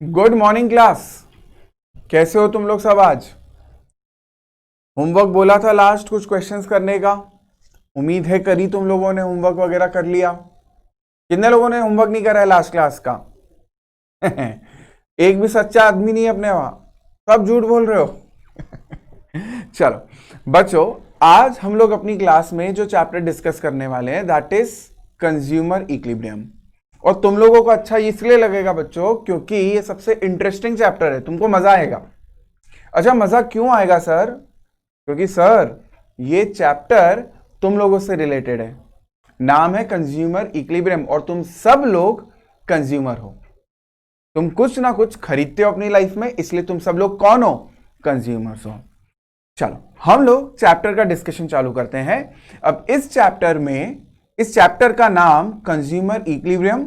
Good morning class. कैसे हो तुम लोग सब? आज होमवर्क बोला था लास्ट कुछ क्वेश्चंस करने का। उम्मीद है करी तुम लोगों ने, होमवर्क वगैरह कर लिया। कितने लोगों ने होमवर्क नहीं करा है लास्ट क्लास का? एक भी सच्चा आदमी नहीं अपने वहां, सब झूठ बोल रहे हो। चलो बच्चों, आज हम लोग अपनी क्लास में जो चैप्टर डिस्कस करने वाले हैं दैट इज कंज्यूमर इक्विलिब्रियम। और तुम लोगों को अच्छा इसलिए लगेगा बच्चों क्योंकि ये सबसे इंटरेस्टिंग चैप्टर है, तुमको मजा आएगा। अच्छा, मजा क्यों आएगा सर? क्योंकि सर ये चैप्टर तुम लोगों से रिलेटेड है। नाम है कंज्यूमर इक्विलिब्रियम और तुम सब लोग कंज्यूमर हो। तुम कुछ ना कुछ खरीदते हो अपनी लाइफ में, इसलिए तुम सब लोग कौन हो? कंज्यूमर्स हो। चलो हम लोग चैप्टर का डिस्कशन चालू करते हैं। अब इस चैप्टर का नाम कंज्यूमर इक्विलिब्रियम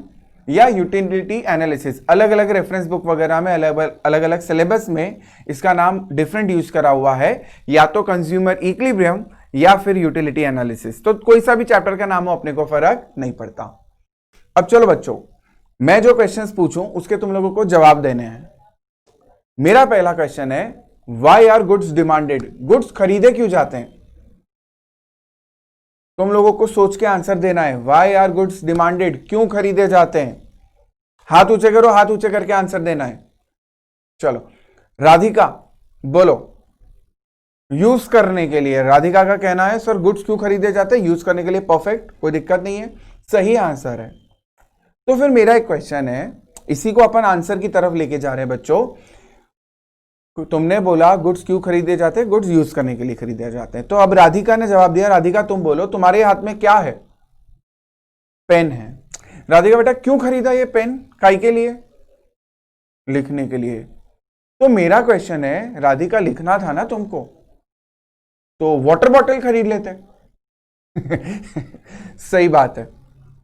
या यूटिलिटी एनालिसिस, अलग अलग रेफरेंस बुक वगैरह में अलग अलग सिलेबस में इसका नाम डिफरेंट यूज करा हुआ है, या तो कंज्यूमर इक्विलिब्रियम या फिर यूटिलिटी एनालिसिस। तो कोई सा भी चैप्टर का नाम हो, अपने को फर्क नहीं पड़ता। अब चलो बच्चों, मैं जो क्वेश्चंस पूछूं उसके तुम लोगों को जवाब देने हैं। मेरा पहला क्वेश्चन है, why are goods demanded? Goods खरीदे क्यों जाते हैं? तुम लोगों को सोच के आंसर देना है। Why are goods demanded? क्यों खरीदे जाते हैं? हाथ ऊंचे करो, हाथ ऊंचे करके आंसर देना है। चलो राधिका बोलो। यूज करने के लिए। राधिका का कहना है सर गुड्स क्यों खरीदे जाते हैं? यूज करने के लिए। परफेक्ट, कोई दिक्कत नहीं है, सही आंसर है। तो फिर मेरा एक क्वेश्चन है, इसी को अपन आंसर की तरफ लेके जा रहे हैं बच्चों। तुमने बोला गुड्स क्यों खरीदे जाते हैं? गुड्स यूज करने के लिए खरीदे जाते हैं। तो अब राधिका ने जवाब दिया। राधिका तुम बोलो, तुम्हारे हाथ में क्या है? पेन है। राधिका बेटा क्यों खरीदा ये पेन? काहे के लिए? लिखने के लिए। तो मेरा क्वेश्चन है, राधिका लिखना था ना तुमको, तो वाटर बॉटल खरीद लेते। सही बात है,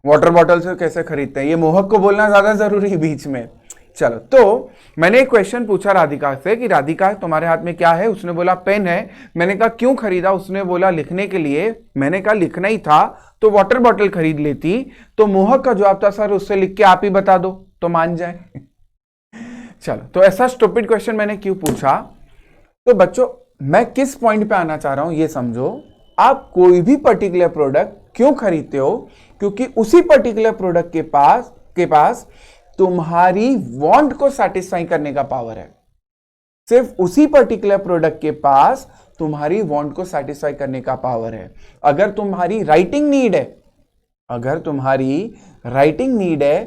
वाटर बॉटल से कैसे खरीदते हैं? ये मोहक को बोलना ज्यादा जरूरी है बीच में। चलो, तो मैंने एक क्वेश्चन पूछा राधिका से कि राधिका तुम्हारे हाथ में क्या है? उसने बोला पेन है। मैंने कहा क्यों खरीदा? उसने बोला लिखने के लिए। मैंने कहा लिखना ही था तो वाटर बॉटल खरीद लेती। तो मोहक का जवाब था सर उससे लिख के आप ही बता दो तो मान जाए। चलो, तो ऐसा स्टूपिड क्वेश्चन मैंने क्यों पूछा? तो बच्चों मैं किस पॉइंट पे आना चाह रहा हूं ये समझो। आप कोई भी पर्टिकुलर प्रोडक्ट क्यों खरीदते हो? क्योंकि उसी पर्टिकुलर प्रोडक्ट के पास तुम्हारी वांट को सेटिस्फाई करने का पावर है। सिर्फ उसी पर्टिकुलर प्रोडक्ट के पास तुम्हारी वांट को सेटिस्फाई करने का पावर है। अगर तुम्हारी राइटिंग नीड है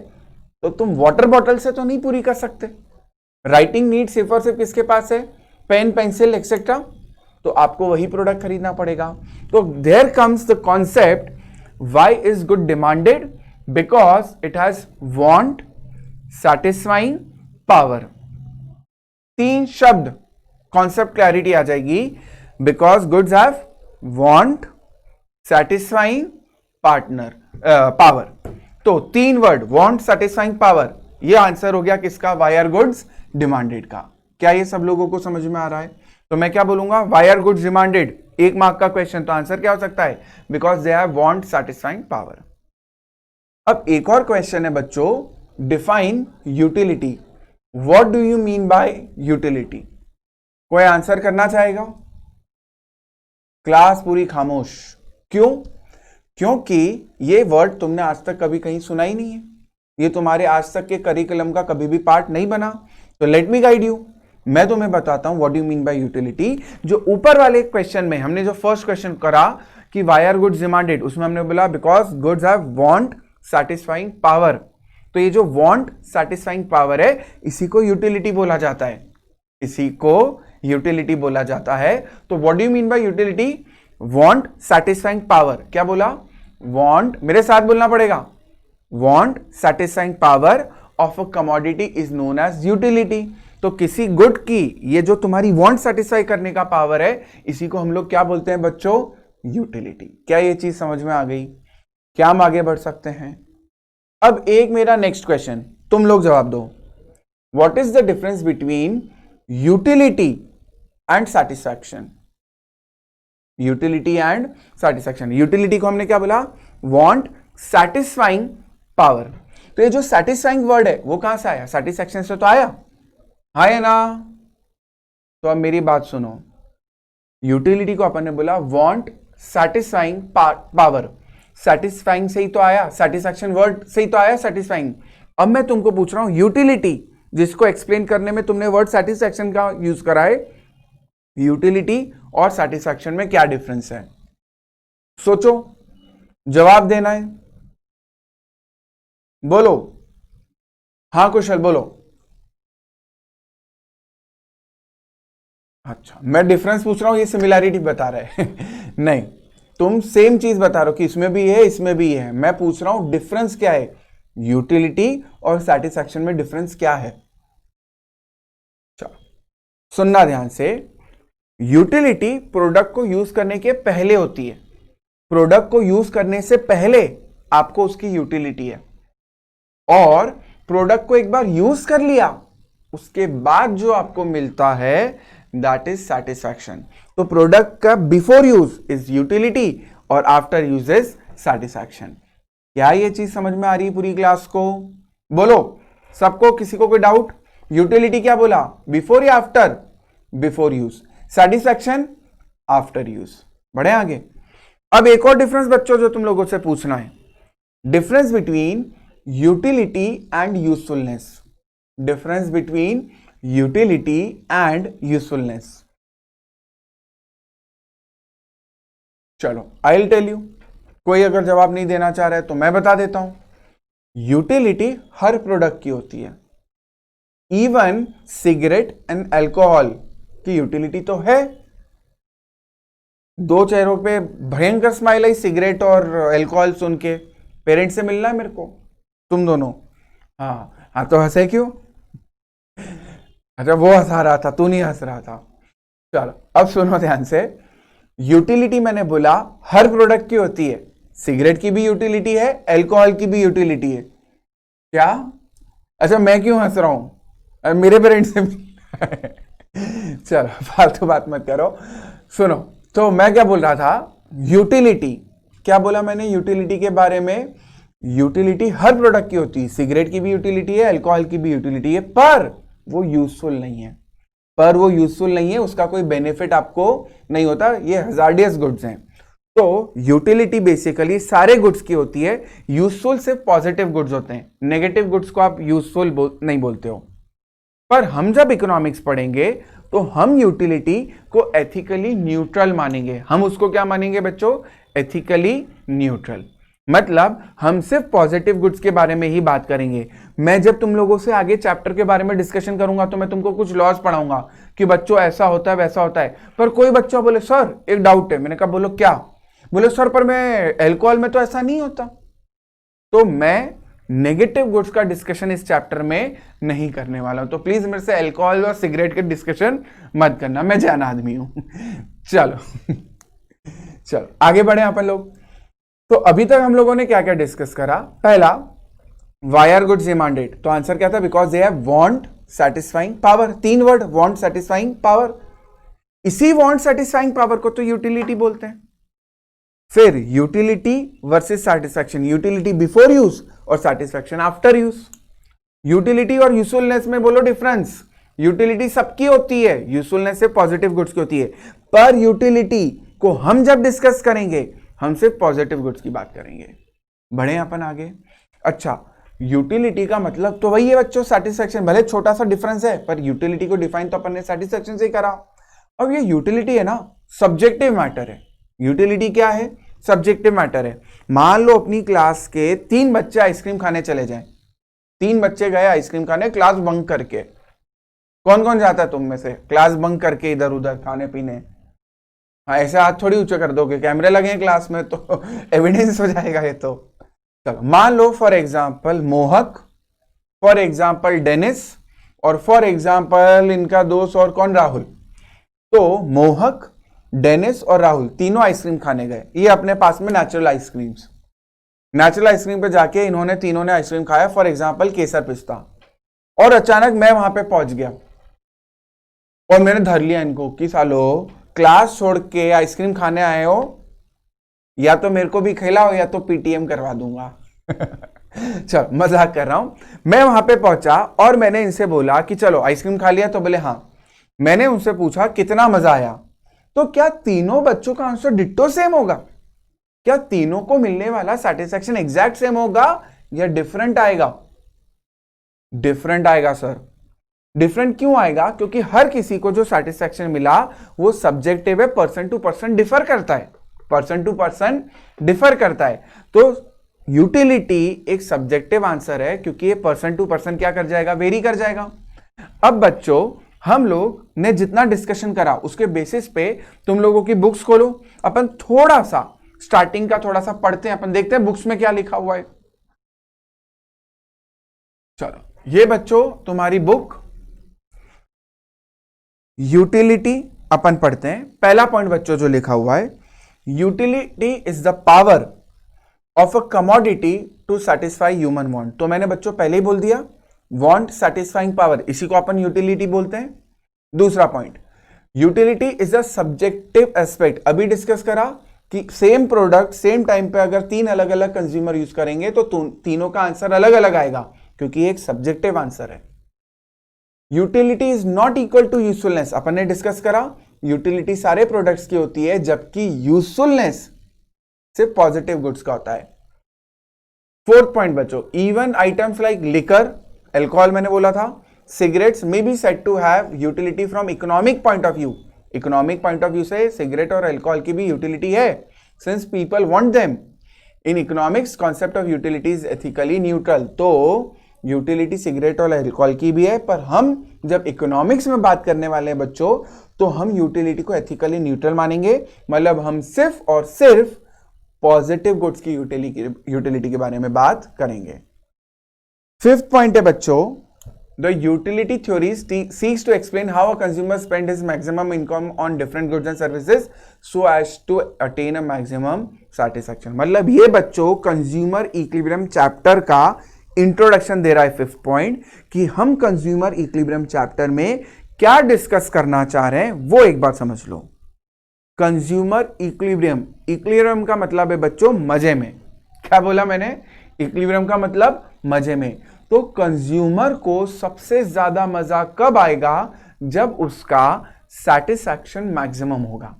तो तुम वाटर बॉटल से तो नहीं पूरी कर सकते। राइटिंग नीड सिर्फ और सिर्फ किसके पास है? Pen, pencil etcetera. तो आपको वही प्रोडक्ट खरीदना पड़ेगा। तो there comes the concept why is good demanded? Because it has want, satisfying, power. तीन शब्द, कॉन्सेप्ट क्लैरिटी आ जाएगी। Because goods have want, satisfying, power. तो तीन वर्ड, वांट, सैटिस्फाइंग, पावर। ये आंसर हो गया किसका? व्हाई आर गुड्स डिमांडेड का। क्या ये सब लोगों को समझ में आ रहा है? तो मैं क्या बोलूंगा? Why are goods demanded, 1 mark का क्वेश्चन। तो आंसर क्या हो सकता है? Because they have want, satisfying, power. अब एक और क्वेश्चन है बच्चों, define utility. What do you mean by utility? कोई आंसर करना चाहेगा? क्लास पूरी खामोश। क्यों? क्योंकि ये वर्ड तुमने आज तक कभी कहीं सुना ही नहीं है। ये तुम्हारे आज तक के करिकुलम का कभी भी पार्ट नहीं बना। तो लेट मी गाइड यू। मैं तुम्हें बताता हूं what do you mean by utility. जो ऊपर वाले क्वेश्चन में हमने जो फर्स्ट क्वेश्चन करा कि व्हाई आर गुड्स डिमांडेड, उसमें हमने बोला because goods have want, satisfying, power. तो ये जो वांट, सैटिस्फाइंग, पावर है, इसी को यूटिलिटी बोला जाता है। तो what do you mean by utility? Want, satisfying, power. क्या बोला? वांट, मेरे साथ बोलना पड़ेगा। Want, satisfying, power of a commodity is known as utility. तो किसी गुड की ये जो तुम्हारी वांट सेटिस्फाई करने का पावर है, इसी को हम लोग क्या बोलते हैं बच्चों? यूटिलिटी। क्या ये चीज समझ में आ गई? क्या हम आगे बढ़ सकते हैं? अब एक मेरा नेक्स्ट क्वेश्चन, तुम लोग जवाब दो। What is the difference between utility and satisfaction? Utility and satisfaction. Utility को हमने क्या बोला? Want, satisfying, power. तो ये जो सैटिस्फाइंग वर्ड है वो कहां से आया? सैटिस्फैक्शन से तो आया। हाँ या ना? तो अब मेरी बात सुनो, यूटिलिटी को अपन ने बोला वांट सैटिस्फाइंग पावर, सैटिस्फाइंग से ही तो आया, सेटिस्फैक्शन वर्ड से ही तो आया सैटिस्फाइंग। अब मैं तुमको पूछ रहा हूं यूटिलिटी, जिसको एक्सप्लेन करने में तुमने वर्ड सैटिस्फैक्शन का यूज करा है, यूटिलिटी और सैटिस्फैक्शन में क्या डिफरेंस है? सोचो, जवाब देना है, बोलो। हाँ कुशल बोलो। अच्छा, मैं डिफरेंस पूछ रहा हूं, ये सिमिलैरिटी बता रहे हैं नहीं, तुम सेम चीज बता रहे हो कि इसमें भी है इसमें भी है, मैं पूछ रहा हूं डिफरेंस क्या है, यूटिलिटी और सैटिस्फैक्शन में डिफरेंस क्या है? चलो सुनना ध्यान से, यूटिलिटी प्रोडक्ट को यूज करने के पहले होती है, प्रोडक्ट को यूज करने से पहले आपको उसकी यूटिलिटी है, और प्रोडक्ट को एक बार यूज कर लिया उसके बाद जो आपको मिलता है दैट इज सेटिस्फैक्शन। तो प्रोडक्ट का बिफोर यूज इज यूटिलिटी और आफ्टर यूज इज सेटिस्फैक्शन। क्या ये चीज समझ में आ रही है पूरी क्लास को? बोलो सबको, किसी को कोई डाउट? यूटिलिटी क्या बोला, बिफोर या after? Before use. Satisfaction after use. बढ़े आगे। अब एक और डिफरेंस बच्चों जो तुम लोगों से पूछना है, difference between utility and usefulness, difference between utility and usefulness. चलो आई विल टेल यू, कोई अगर जवाब नहीं देना चाह रहा है तो मैं बता देता हूं। यूटिलिटी हर प्रोडक्ट की होती है, इवन सिगरेट एंड अल्कोहल की यूटिलिटी तो है। दो चेहरों पे भयंकर स्माइल आई सिगरेट और अल्कोहल सुन के, पेरेंट्स से मिलना है मेरे को तुम दोनों। हाँ तो हंसे क्यों? अच्छा वो हंसा रहा था, तू नहीं हंस रहा था। चलो अब सुनो ध्यान से, यूटिलिटी मैंने बोला हर प्रोडक्ट की होती है, सिगरेट की भी यूटिलिटी है, अल्कोहल की भी यूटिलिटी है। क्या? अच्छा मैं क्यों हंस रहा हूं, मेरे पेरेंट्स से चलो फालतू बात मत करो। सुनो, तो मैं क्या बोल रहा था, यूटिलिटी क्या बोला मैंने यूटिलिटी के बारे में, यूटिलिटी हर प्रोडक्ट की होती है, सिगरेट की भी यूटिलिटी है, अल्कोहल की भी यूटिलिटी है, पर वो यूजफुल नहीं है, पर वो यूजफुल नहीं है, उसका कोई बेनिफिट आपको नहीं होता, ये हजार्डियस गुड्स हैं। तो यूटिलिटी बेसिकली सारे गुड्स की होती है, यूजफुल सिर्फ पॉजिटिव गुड्स होते हैं, नेगेटिव गुड्स को आप यूजफुल नहीं बोलते हो। पर हम जब इकोनॉमिक्स पढ़ेंगे तो हम यूटिलिटी को एथिकली न्यूट्रल मानेंगे। हम उसको क्या मानेंगे बच्चों? Ethically neutral. मतलब हम सिर्फ पॉजिटिव गुड्स के बारे में ही बात करेंगे। मैं जब तुम लोगों से आगे चैप्टर के बारे में डिस्कशन करूंगा तो मैं तुमको कुछ लॉज पढ़ाऊंगा कि बच्चों ऐसा होता है वैसा होता है, पर कोई बच्चा बोले सर एक डाउट है, मैंने कहा बोलो क्या? बोले सर पर मैं अल्कोहल में तो ऐसा नहीं होता। तो मैं नेगेटिव गुड्स का डिस्कशन इस चैप्टर में नहीं करने वाला हूं, तो प्लीज मेरे से अल्कोहल और सिगरेट के डिस्कशन मत करना, मैं जान आदमी हूं चलो चलो आगे बढ़े अपन लोग। तो अभी तक हम लोगों ने क्या क्या डिस्कस करा? पहला, वाई आर गुड्स डिमांडेड, तो आंसर क्या था? Because they have want satisfying power. 3 word, want satisfying power. इसी वांट सैटिस्फाइंग पावर को तो यूटिलिटी बोलते हैं। फिर utility versus satisfaction, utility before use और सैटिस्फैक्शन आफ्टर यूज। यूटिलिटी और यूजफुलनेस में बोलो डिफरेंस। यूटिलिटी सबकी होती है, यूजफुलनेस से पॉजिटिव गुड्स की होती है, पर यूटिलिटी को हम जब डिस्कस करेंगे हम सिर्फ पॉजिटिव गुड्स की बात करेंगे। बढ़े अपन आगे। अच्छा, यूटिलिटी का मतलब तो वही है बच्चों, सेटिस्फैक्शन। भले छोटा सा डिफरेंस है पर यूटिलिटी को डिफाइन तो अपन ने सेटिस्फैक्शन से ही करा। अब ये यूटिलिटी है ना, सब्जेक्टिव मैटर है। यूटिलिटी क्या है? सब्जेक्टिव मैटर है। मान लो अपनी क्लास के 3 बच्चे आइसक्रीम खाने चले जाएं, 3 बच्चे गए आइसक्रीम खाने क्लास बंक करके। कौन कौन जाता है तुम में से क्लास बंक करके इधर उधर खाने पीने? हाँ, ऐसे हाथ थोड़ी ऊंचे कर दोगे, कैमरे लगे हैं क्लास में तो एविडेंस हो जाएगा ये तो। चलो मान लो फॉर एग्जाम्पल मोहक, फॉर एग्जाम्पल डेनिस, और फॉर एग्जाम्पल इनका दोस्त और कौन, राहुल। तो मोहक, डेनिस और राहुल तीनों आइसक्रीम खाने गए। ये अपने पास में नेचुरल आइसक्रीम्स, नेचुरल आइसक्रीम पे जाके इन्होंने तीनों ने आइसक्रीम खाया, फॉर एग्जाम्पल केसर पिस्ता। और अचानक मैं वहां पे पहुंच गया और मैंने धर लिया इनको कि सालो क्लास छोड़ के आइसक्रीम खाने आए हो, या तो मेरे को भी खिलाओ या तो पीटीएम करवा दूंगा चलो मजाक कर रहा हूं। मैं वहां पे पहुंचा और मैंने इनसे बोला कि चलो आइसक्रीम खा लिया, तो बोले हाँ। मैंने उनसे पूछा कितना मजा आया, तो क्या तीनों बच्चों का आंसर डिट्टो सेम होगा? क्या तीनों को मिलने वाला सेटिस्फैक्शन एग्जैक्ट सेम होगा या डिफरेंट आएगा? डिफरेंट आएगा सर। डिफरेंट क्यों आएगा? क्योंकि हर किसी को जो सेटिस्फैक्शन मिला वो सब्जेक्टिव है, पर्सन टू पर्सन डिफर करता है, पर्सन टू पर्सन डिफर करता है। तो यूटिलिटी एक सब्जेक्टिव आंसर है क्योंकि ये पर्सन टू पर्सन क्या कर जाएगा, वेरी कर जाएगा। अब बच्चों हम लोग ने जितना डिस्कशन करा उसके बेसिस पे तुम लोगों की बुक्स खोलो, अपन थोड़ा सा स्टार्टिंग का थोड़ा सा पढ़ते हैं, अपन देखते हैं बुक्स में क्या लिखा हुआ है। चलो ये बच्चों तुम्हारी बुक यूटिलिटी अपन पढ़ते हैं। पहला पॉइंट बच्चों जो लिखा हुआ है, utility is the power of a commodity to satisfy human want. तो मैंने बच्चों पहले ही बोल दिया, वांट सेटिस्फाइंग पावर, इसी को अपन यूटिलिटी बोलते हैं। दूसरा point, utility is a subjective aspect. अभी डिस्कस करा कि सेम प्रोडक्ट सेम टाइम पे अगर तीन अलग अलग कंज्यूमर यूज करेंगे तो तीनों का आंसर अलग अलग आएगा क्योंकि एक सब्जेक्टिव आंसर है। Utility is not equal to usefulness. अपन ने डिस्कस करा यूटिलिटी सारे प्रोडक्ट्स की होती है जबकि यूजफुलनेस सिर्फ पॉजिटिव गुड्स का होता है। फोर्थ पॉइंट बच्चों, even items like liquor, alcohol मैंने बोला था, cigarettes may be said to have utility from economic point of view. Economic point of view से सिगरेट और अल्कोहल की भी यूटिलिटी है, since people want them. In economics concept of utility is ethically neutral. तो utility cigarette और alcohol की भी है, पर हम जब इकोनॉमिक्स में बात करने वाले हैं बच्चों तो हम यूटिलिटी को एथिकली न्यूट्रल मानेंगे, मतलब हम सिर्फ और सिर्फ पॉजिटिव गुड्स की यूटिलिटी के बारे में बात करेंगे। फिफ्थ पॉइंट है बच्चों, the utility theory seeks to explain how a consumer spend his maximum income on different goods and services so as to attain a maximum satisfaction. मतलब ये बच्चों कंज्यूमर इक्विलिब्रियम चैप्टर का इंट्रोडक्शन दे रहा है fifth point, कि हम consumer equilibrium chapter में क्या डिस्कस करना चाह रहे हैं वो एक बात समझ लो। कंज्यूमर इक्विलिब्रियम, इक्विलिब्रियम का मतलब है बच्चों मजे में। क्या बोला मैंने? इक्विलिब्रियम का मतलब मजे में। तो कंज्यूमर को सबसे ज्यादा मजा कब आएगा? जब उसका सैटिस्फैक्शन मैक्सिमम होगा,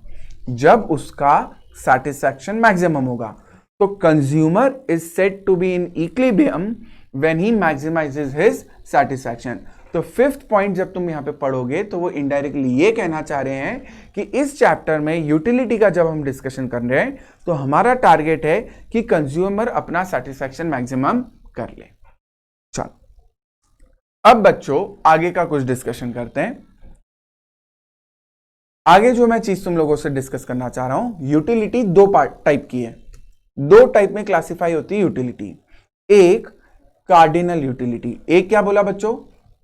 जब उसका सैटिस्फैक्शन मैक्सिमम होगा। तो consumer is said to be in equilibrium when he maximises his satisfaction. तो फिफ्थ पॉइंट जब तुम यहां पे पढ़ोगे तो वो इनडायरेक्टली ये कहना चाह रहे हैं कि इस चैप्टर में यूटिलिटी का जब हम डिस्कशन कर रहे हैं तो हमारा टारगेट है कि कंज्यूमर अपना सैटिस्फैक्शन मैक्सिमम कर ले। चलो अब बच्चों आगे का कुछ डिस्कशन करते हैं। आगे जो मैं चीज तुम लोगों से डिस्कस करना चाह रहा हूं, यूटिलिटी दो टाइप की है, दो टाइप में क्लासिफाई होती है यूटिलिटी। एक कार्डिनल यूटिलिटी, एक क्या बोला बच्चों?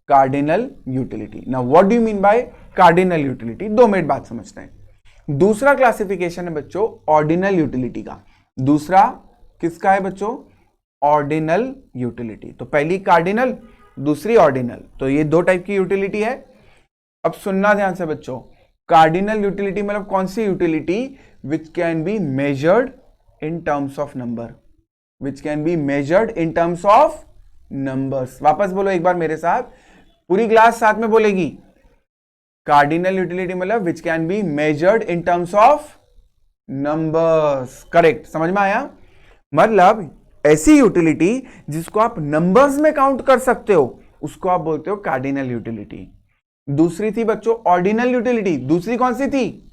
Cardinal utility. Now what do you mean bye cardinal utility? 2 minute बात समझते हैं। दूसरा क्लासिफिकेशन है बच्चों ऑर्डिनल यूटिलिटी का। दूसरा किसका है बच्चों? Ordinal utility. तो पहली कार्डिनल, दूसरी ऑर्डिनल। तो ये दो टाइप की यूटिलिटी है। अब सुनना ध्यान से बच्चों, कार्डिनल यूटिलिटी मतलब कौन सी utility? Which can be measured in terms of number, which can be measured in terms of numbers. वापस बोलो एक बार मेरे साथ, पूरी क्लास साथ में बोलेगी। कार्डिनल यूटिलिटी मतलब विच can be measured in terms of numbers. Correct, समझ में आया? मतलब ऐसी यूटिलिटी जिसको आप नंबर्स में काउंट कर सकते हो उसको आप बोलते हो कार्डिनल यूटिलिटी। दूसरी थी बच्चों ऑर्डिनल यूटिलिटी। दूसरी कौन सी थी?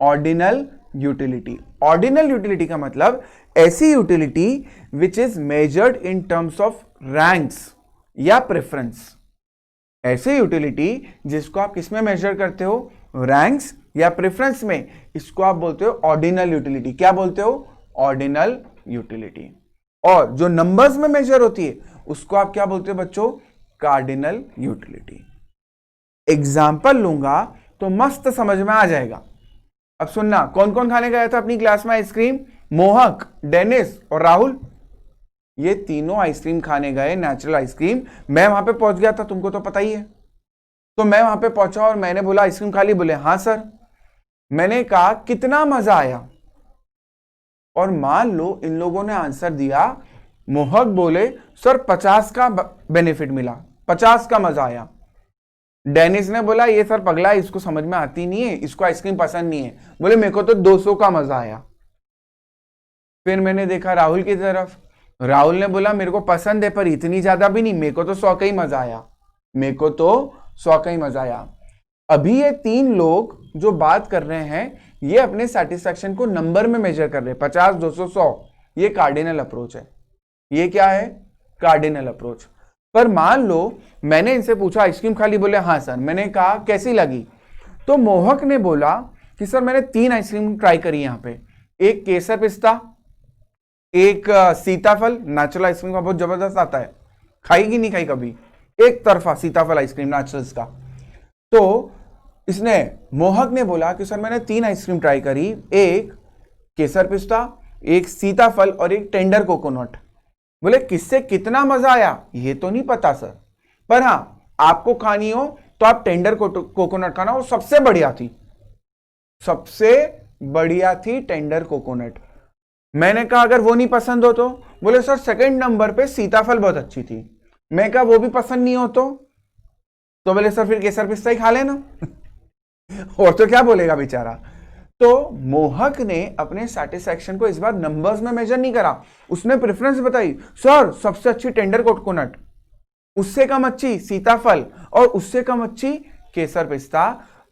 Ordinal utility. ऑर्डिनल यूटिलिटी का मतलब ऐसी utility which is measured in terms of ranks या प्रेफरेंस। ऐसी यूटिलिटी जिसको आप किसमें मेजर करते हो? रैंक्स या प्रेफरेंस में, इसको आप बोलते हो ऑर्डिनल यूटिलिटी। क्या बोलते हो? Ordinal utility. और जो नंबर्स में मेजर होती है उसको आप क्या बोलते हो बच्चों? Cardinal utility. एग्जाम्पल लूंगा तो मस्त समझ में आ जाएगा। अब सुनना, कौन कौन खाने गया था अपनी क्लास में आइसक्रीम? मोहक, डेनिस और राहुल, ये तीनों आइसक्रीम खाने गए, नेचुरल आइसक्रीम। मैं वहां पे पहुंच गया था, तुमको तो पता ही है। तो मैं वहां पे पहुंचा और मैंने बोला आइसक्रीम खा ली? बोले हाँ सर। मैंने कहा कितना मजा आया? और मान लो इन लोगों ने आंसर दिया मोहक बोले सर 50 का बेनिफिट मिला, 50 का मजा आया। डेनिस ने बोला ये सर पगला है, इसको समझ में आती नहीं है, इसको आइसक्रीम पसंद नहीं है, बोले मेरे को तो 200 का मजा आया। फिर मैंने देखा राहुल की तरफ, राहुल ने बोला मेरे को पसंद है पर इतनी ज्यादा भी नहीं, मेरे को तो 100 का ही मजा आया, मेरे को तो 100 का ही मजा आया। अभी ये 3 लोग जो बात कर रहे हैं ये अपने सेटिस्फैक्शन को नंबर में मेजर कर रहे हैं, 50, 200, 100। ये कार्डिनल अप्रोच है। ये क्या है? Cardinal approach. पर मान लो मैंने इनसे पूछा आइसक्रीम खा ली, बोले हाँ सर। मैंने कहा कैसी लगी? तो मोहक ने बोला कि सर मैंने 3 आइसक्रीम ट्राई करी यहाँ पे, एक केसर पिस्ता, एक सीताफल। नेचुरल आइसक्रीम का बहुत जबरदस्त आता है, खाई कि नहीं खाई कभी? एक तरफा सीताफल आइसक्रीम नेचुरल्स का। तो इसने मोहक ने बोला कि सर मैंने 3 आइसक्रीम ट्राई करी, एक केसर पिस्ता, एक सीताफल और एक टेंडर कोकोनट। बोले किससे कितना मजा आया ये तो नहीं पता सर, पर हाँ आपको खानी हो तो आप टेंडर कोकोनट खाना, वो सबसे बढ़िया थी, सबसे बढ़िया थी टेंडर कोकोनट। मैंने कहा अगर वो नहीं पसंद हो तो? बोले सर सेकंड नंबर पे सीताफल बहुत अच्छी थी। मैं कहा वो भी पसंद नहीं हो तो बोले सर फिर केसर पिस्ता ही खा लेना। और तो क्या बोलेगा बेचारा। तो मोहक ने अपने सैटिस्फैक्शन को इस बार नंबर्स में मेजर नहीं करा, उसने प्रेफरेंस बताई, सर सबसे अच्छी टेंडर कोकोनट, उससे कम अच्छी सीताफल और उससे कम अच्छी केसर पिस्ता।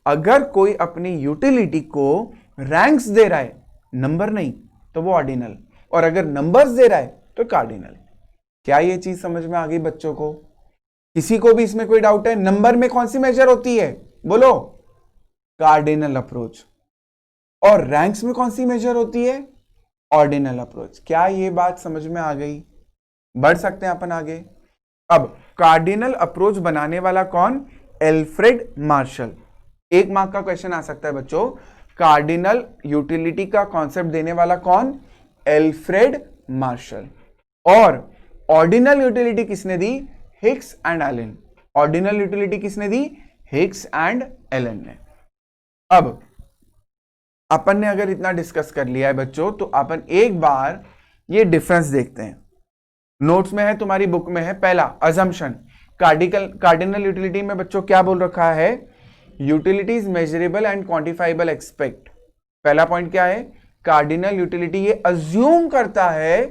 अगर कोई अपनी यूटिलिटी को रैंक्स दे रहा है, नंबर नहीं, तो वो ऑर्डिनल, और अगर नंबर्स दे रहा है तो कार्डिनल। क्या ये चीज समझ में आ गई बच्चों को? किसी को भी इसमें कोई डाउट है? नंबर में कौन सी मेजर होती है? बोलो, कार्डिनल अप्रोच। और रैंक्स में कौन सी मेजर होती है? Ordinal approach. क्या ये बात समझ में आ गई? बढ़ सकते हैं अपन आगे। अब कार्डिनल अप्रोच बनाने वाला कौन? Alfred martial. 1 मार्क का क्वेश्चन आ सकता है बच्चों, कार्डिनल यूटिलिटी का कॉन्सेप्ट देने वाला कौन? Alfred Marshall. और ऑर्डिनल यूटिलिटी किसने दी? Hicks and Allen. Ordinal utility किसने दी? हिक्स एंड एलन ने। अब अपन ने अगर इतना डिस्कस कर लिया है बच्चों, तो अपन एक बार ये डिफरेंस देखते हैं। नोट्स में है, तुम्हारी बुक में है। पहला अजम्पशन, कार्डिनल यूटिलिटी में बच्चों क्या बोल रखा है? Utility is measurable and quantifiable expect. पहला पॉइंट क्या है? कार्डिनल यूटिलिटी ये अज्यूम करता है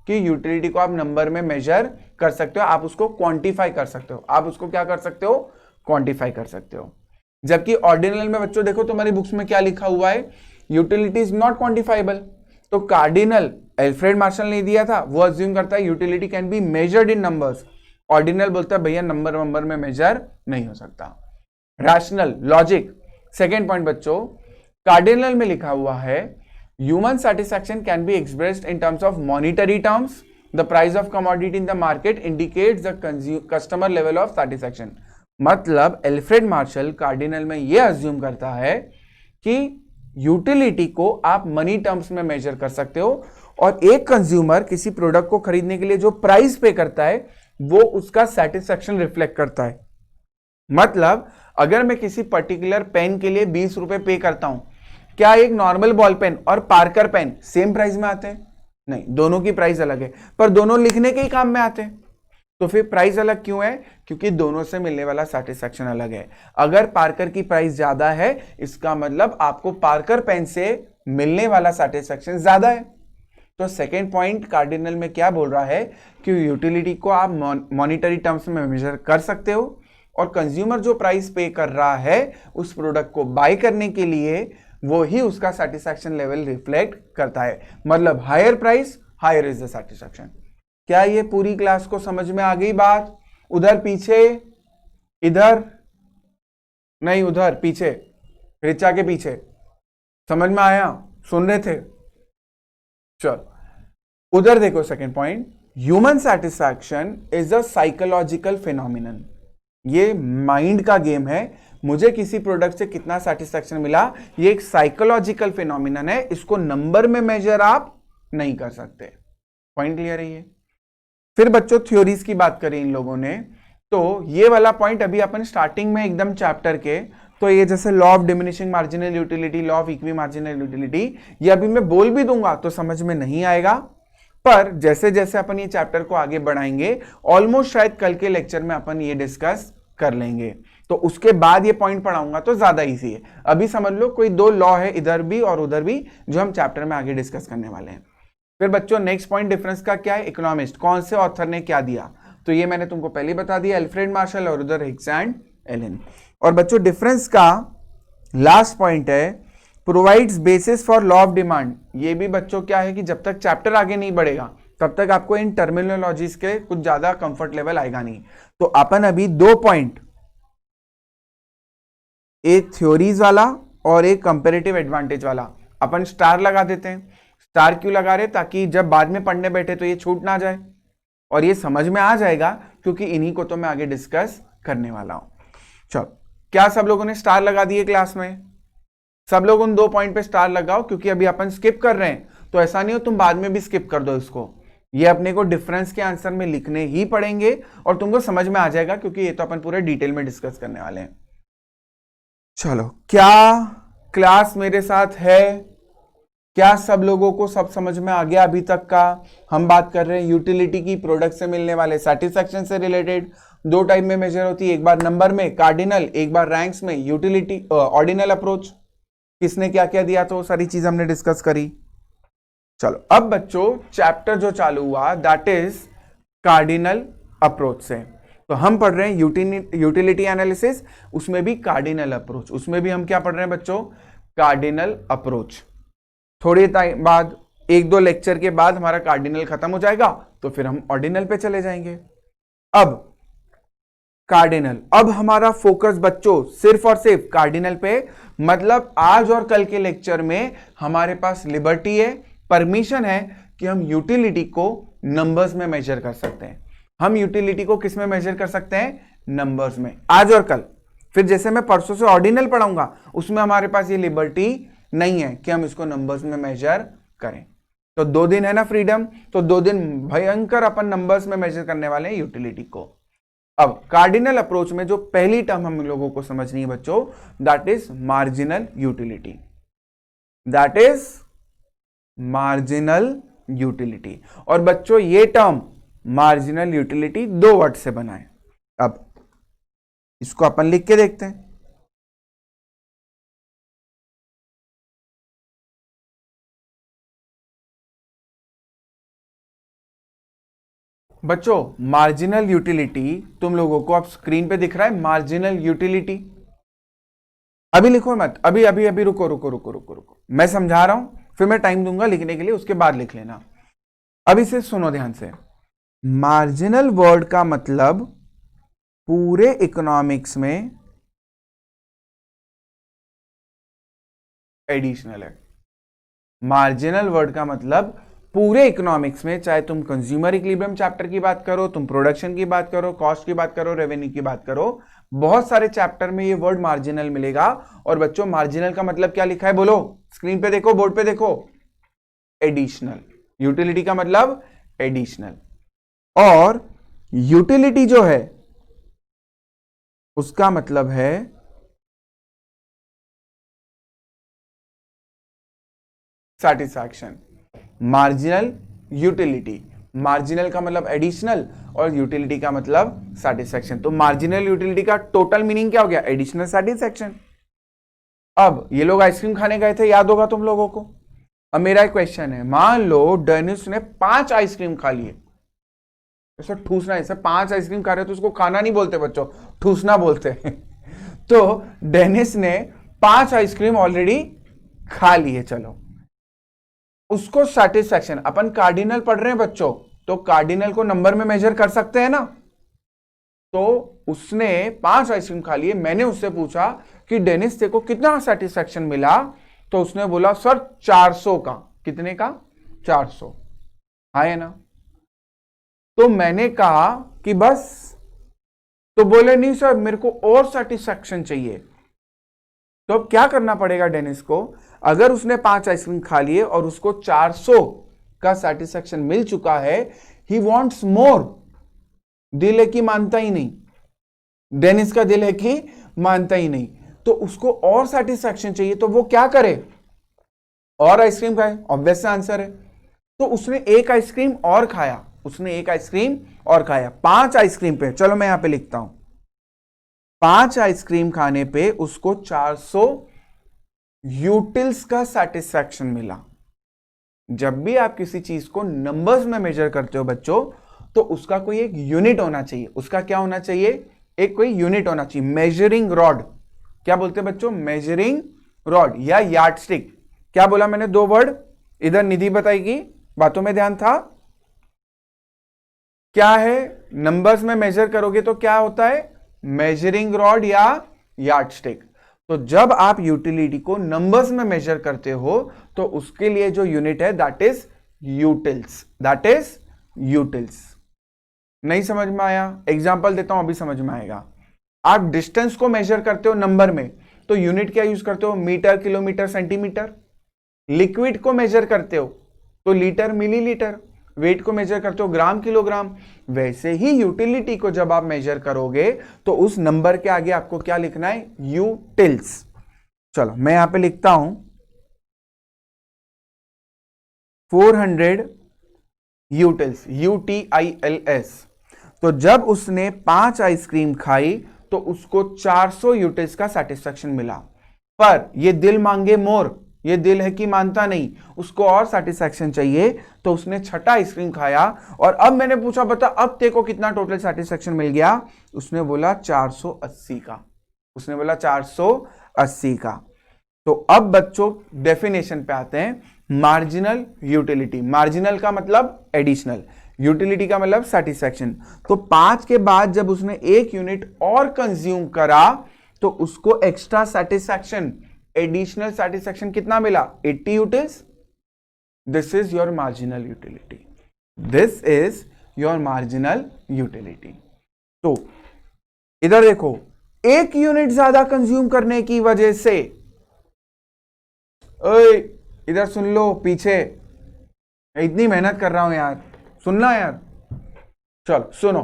कि यूटिलिटी को आप नंबर में मेजर कर सकते हो, आप उसको क्वांटिफाई कर सकते हो। आप उसको क्या कर सकते हो? क्वांटिफाई कर सकते हो। जबकि ऑर्डिनल में बच्चों देखो तुम्हारी बुक्स में क्या लिखा हुआ है? Utility is not quantifiable. तो कार्डिनल एल्फ्रेड मार्शल ने दिया था, वो अज्यूम करता है utility can be measured in numbers. Ordinal बोलता है भैया नंबर में मेजर नहीं हो सकता। रैशनल लॉजिक, सेकेंड पॉइंट बच्चों, कार्डिनल में लिखा हुआ है human satisfaction can be expressed in terms of monetary terms. The price of commodity in the market indicates the customer level of satisfaction. मतलब एल्फ्रेड मार्शल कार्डिनल में यह assume करता है कि यूटिलिटी को आप मनी टर्म्स में मेजर कर सकते हो, और एक कंज्यूमर किसी प्रोडक्ट को खरीदने के लिए जो प्राइस पे करता है वो उसका सेटिस्फैक्शन रिफ्लेक्ट करता है। मतलब अगर मैं किसी पर्टिकुलर पेन के लिए 20 रुपए पे करता हूं, क्या एक नॉर्मल बॉल पेन और पार्कर पेन सेम प्राइस में आते हैं? नहीं, दोनों की प्राइस अलग है, पर दोनों लिखने के ही काम में आते हैं। तो फिर प्राइस अलग क्यों है? क्योंकि दोनों से मिलने वाला सेटिस्फैक्शन अलग है। अगर पार्कर की प्राइस ज्यादा है, इसका मतलब आपको पार्कर पेन से मिलने वाला सेटिस्फैक्शन ज्यादा है। तो सेकेंड पॉइंट कार्डिनल में क्या बोल रहा है कि यूटिलिटी को आप मॉनिटरी टर्म्स में मेजर कर सकते हो, और कंज्यूमर जो प्राइस पे कर रहा है उस प्रोडक्ट को बाय करने के लिए, वो ही उसका सेटिस्फैक्शन लेवल रिफ्लेक्ट करता है। मतलब higher price, higher is the satisfaction. क्या ये पूरी क्लास को समझ में आ गई बात? उधर पीछे, इधर नहीं, उधर पीछे, रिचा के पीछे, समझ में आया? सुन रहे थे? चलो उधर देखो। Second point, human satisfaction is a psychological phenomenon. ये माइंड का गेम है। मुझे किसी प्रोडक्ट से कितना सेटिस्फैक्शन मिला, ये एक साइकोलॉजिकल फिनोमिनन है, इसको नंबर में मेजर आप नहीं कर सकते। पॉइंट क्लियर है ये? फिर बच्चों थ्योरीज की बात करी इन लोगों ने, तो ये वाला पॉइंट अभी अपन स्टार्टिंग में एकदम चैप्टर के, तो ये जैसे law of diminishing marginal utility, law of equi marginal utility, ये अभी मैं बोल भी दूंगा तो समझ में नहीं आएगा, पर जैसे जैसे अपन ये चैप्टर को आगे बढ़ाएंगे ऑलमोस्ट शायद कल के लेक्चर में अपन ये डिस्कस कर लेंगे, तो उसके बाद ये पॉइंट पढ़ाऊंगा तो ज्यादा इजी है। अभी समझ लो कोई दो लॉ है इधर भी और उधर भी जो हम चैप्टर में आगे डिस्कस करने वाले हैं। फिर बच्चों नेक्स्ट पॉइंट डिफरेंस का क्या है, इकोनॉमिस्ट कौन से ऑथर ने क्या दिया, तो ये मैंने तुमको पहले बता दिया, अल्फ्रेड मार्शल और उधर हिक्स एंड एलन। और बच्चों डिफरेंस का लास्ट पॉइंट है provides basis for law of demand. ये भी बच्चों क्या है कि जब तक चैप्टर आगे नहीं बढ़ेगा तब तक आपको इन टर्मिनोलॉजीज के कुछ ज्यादा कंफर्ट लेवल आएगा नहीं। तो अपन अभी दो पॉइंट, एक थ्योरीज वाला और एक कंपैरेटिव एडवांटेज वाला, अपन स्टार लगा देते हैं। स्टार क्यों लगा रहे, ताकि जब बाद में पढ़ने बैठे तो ये छूट ना जाए और ये समझ में आ जाएगा, क्योंकि इन्हीं को तो मैं आगे डिस्कस करने वाला हूं। चलो, क्या सब लोगों ने स्टार लगा दिए क्लास में? सब लोग उन दो पॉइंट पे स्टार लगाओ, क्योंकि अभी अपन स्किप कर रहे हैं, तो ऐसा नहीं हो तुम बाद में भी स्किप कर दो इसको। ये अपने को डिफरेंस के आंसर में लिखने ही पड़ेंगे और तुमको समझ में आ जाएगा, क्योंकि ये तो अपन पूरे डिटेल में डिस्कस करने वाले हैं। चलो, क्या क्लास मेरे साथ है? क्या सब लोगों को सब समझ में आ गया अभी तक का? हम बात कर रहे हैं यूटिलिटी की, प्रोडक्ट से मिलने वाले सैटिस्फैक्शन से रिलेटेड। दो टाइप में मेजर होती है, एक बार नंबर में कार्डिनल, एक बार रैंक्स में यूटिलिटी ऑर्डिनल अप्रोच। किसने क्या क्या दिया, तो वो सारी चीज हमने डिस्कस करी। चलो, अब बच्चों चैप्टर जो चालू हुआ दैट इज कार्डिनल अप्रोच से। तो हम पढ़ रहे हैं यूटिलिटी एनालिसिस, उसमें भी कार्डिनल अप्रोच। उसमें भी हम क्या पढ़ रहे हैं बच्चों? Cardinal approach. थोड़े टाइम बाद, एक दो लेक्चर के बाद हमारा कार्डिनल खत्म हो जाएगा, तो फिर हम ऑर्डिनल पे चले जाएंगे। अब कार्डिनल, अब हमारा फोकस बच्चों सिर्फ और सिर्फ कार्डिनल पे, मतलब आज और कल के लेक्चर में हमारे पास लिबर्टी है, परमिशन है कि हम यूटिलिटी को नंबर्स में मेजर कर सकते हैं। हम यूटिलिटी को किस में मेजर कर सकते हैं? नंबर्स में, आज और कल। फिर जैसे मैं परसों से ऑर्डिनल पढ़ाऊंगा, उसमें हमारे पास ये लिबर्टी नहीं है कि हम इसको नंबर्स में मेजर करें। तो 2 दिन है ना फ्रीडम, तो 2 दिन भयंकर अपन नंबर्स में मेजर करने वाले हैं यूटिलिटी को। अब कार्डिनल अप्रोच में जो पहली टर्म हम लोगों को समझनी है बच्चों, that is marginal utility. That is marginal utility. और बच्चों ये टर्म मार्जिनल यूटिलिटी 2 वर्ड से बना है। अब इसको अपन लिख के देखते हैं। बच्चों मार्जिनल यूटिलिटी तुम लोगों को अब स्क्रीन पे दिख रहा है, मार्जिनल यूटिलिटी। अभी लिखो मत, अभी अभी अभी रुको रुको रुको रुको रुको, मैं समझा रहा हूं, फिर मैं टाइम दूंगा लिखने के लिए, उसके बाद लिख लेना। अभी से सुनो ध्यान से। मार्जिनल वर्ड का मतलब पूरे इकोनॉमिक्स में एडिशनल है। मार्जिनल वर्ड का मतलब पूरे इकोनॉमिक्स में, चाहे तुम कंज्यूमर इक्विलिब्रियम चैप्टर की बात करो, तुम प्रोडक्शन की बात करो, कॉस्ट की बात करो, रेवेन्यू की बात करो, बहुत सारे चैप्टर में ये वर्ड मार्जिनल मिलेगा। और बच्चों मार्जिनल का मतलब क्या लिखा है बोलो, स्क्रीन पे देखो, बोर्ड पे देखो, एडिशनल। यूटिलिटी का मतलब एडिशनल। और यूटिलिटी जो है उसका मतलब है सैटिस्फैक्शन। मार्जिनल यूटिलिटी, मार्जिनल का मतलब एडिशनल और यूटिलिटी का मतलब सैटिस्फैक्शन। तो मार्जिनल यूटिलिटी का टोटल मीनिंग क्या हो गया? Additional satisfaction. अब ये लोग आइसक्रीम खाने गए थे, याद होगा तुम लोगों को। अब मेरा एक क्वेश्चन है, मान लो डेनिस ने 5 आइसक्रीम खा लिए। ऐसा ठूसना, ऐसा 5 आइसक्रीम खा रहे तो उसको खाना नहीं बोलते बच्चों, ठूसना बोलते हैं। तो डेनिस ने 5 आइसक्रीम ऑलरेडी खा लिए। चलो, उसको सैटिस्फैक्शन, अपन कार्डिनल पढ़ रहे हैं बच्चों, तो कार्डिनल को नंबर में मेजर कर सकते हैं ना। तो उसने 5 आइसक्रीम खा लिए, मैंने उससे पूछा कि डेनिस तेरे को कितना सैटिस्फैक्शन मिला, तो उसने बोला सर 400 का। कितने का? 400। हाँ है ना। तो मैंने कहा कि बस, तो बोले नहीं सर मेरे को और सैटिस्फैक्शन चाहिए। तो अब क्या करना पड़ेगा डेनिस को? अगर उसने 5 आइसक्रीम खा लिए और उसको 400 का सैटिस्फैक्शन मिल चुका है, ही वॉन्ट्स मोर। दिल है कि मानता ही नहीं, डेनिस का दिल है कि मानता ही नहीं, तो उसको और सैटिस्फैक्शन चाहिए, तो वो क्या करे? और आइसक्रीम खाए, ऑब्वियस आंसर है। तो उसने एक आइसक्रीम और खाया, उसने एक आइसक्रीम और खाया 5 आइसक्रीम पे। चलो मैं यहां पे लिखता हूं, 5 आइसक्रीम खाने पे उसको 400 यूटिल्स का सेटिस्फैक्शन मिला। जब भी आप किसी चीज को नंबर्स में मेजर करते हो बच्चों, तो उसका कोई एक यूनिट होना चाहिए। उसका क्या होना चाहिए? एक कोई यूनिट होना चाहिए। मेजरिंग रॉड, क्या बोलते हैं बच्चों? मेजरिंग रॉड या यार्डस्टिक। क्या बोला मैंने? 2 वर्ड। इधर निधि बताएगी, बातों में ध्यान था। क्या है? नंबर्स में मेजर करोगे तो क्या होता है? मेजरिंग रॉड या यार्डस्टिक। तो जब आप यूटिलिटी को नंबर्स में मेजर करते हो तो उसके लिए जो यूनिट है that is utils, that is utils. नहीं समझ में आया? एग्जांपल देता हूं, अभी समझ में आएगा। आप डिस्टेंस को मेजर करते हो नंबर में, तो यूनिट क्या यूज करते हो? Metre, kilometre, centimetre. लिक्विड को मेजर करते हो तो लीटर, मिलीलीटर। वेट को मेजर करते हो ग्राम, किलोग्राम। वैसे ही यूटिलिटी को जब आप मेजर करोगे तो उस नंबर के आगे आपको क्या लिखना है? यूटिल्स। चलो मैं यहां पे लिखता हूं 400 यूटिल्स, UTILS। तो जब उसने 5 आइसक्रीम खाई तो उसको 400 यूटिल्स का सेटिस्फैक्शन मिला। पर ये दिल मांगे मोर, ये दिल है कि मानता नहीं, उसको और सेटिस्फैक्शन चाहिए। तो उसने 6ठा आइसक्रीम खाया और अब मैंने पूछा बता अब तेरे को कितना टोटल सेटिस्फैक्शन मिल गया? उसने बोला 480 का, उसने बोला 480 का। तो अब बच्चों डेफिनेशन पे आते हैं। मार्जिनल यूटिलिटी, मार्जिनल का मतलब एडिशनल, यूटिलिटी का मतलब सेटिस्फैक्शन। तो 5 के बाद जब उसने एक यूनिट और कंज्यूम करा तो उसको एक्स्ट्रा सेटिस्फैक्शन, एडिशनल सेटिस्फैक्शन कितना मिला? 80 utils. This is your marginal utility, this is your marginal utility. तो इधर देखो, एक यूनिट ज्यादा कंज्यूम करने की वजह से, ओए इधर सुन लो, पीछे इतनी मेहनत कर रहा हूं यार, सुनना यार। चलो सुनो,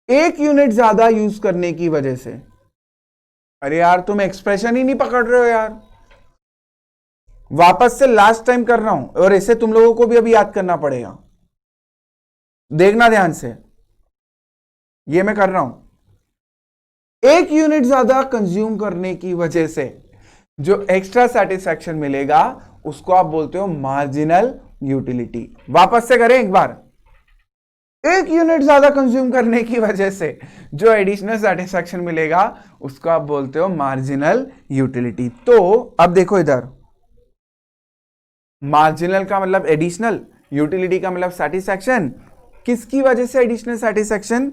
एक यूनिट ज्यादा यूज करने की वजह से, अरे यार तुम एक्सप्रेशन ही नहीं पकड़ रहे हो यार। वापस से लास्ट टाइम कर रहा हूं और इसे तुम लोगों को भी अभी याद करना पड़ेगा। देखना ध्यान से, ये मैं कर रहा हूं। एक यूनिट ज्यादा कंज्यूम करने की वजह से जो एक्स्ट्रा सेटिस्फैक्शन मिलेगा उसको आप बोलते हो मार्जिनल यूटिलिटी। वापस से करें एक बार। एक यूनिट ज्यादा कंज्यूम करने की वजह से जो एडिशनल सेटिस्फैक्शन मिलेगा उसको आप बोलते हो मार्जिनल यूटिलिटी। तो अब देखो इधर, मार्जिनल का मतलब एडिशनल, यूटिलिटी का मतलब सेटिस्फैक्शन। किसकी वजह से additional satisfaction?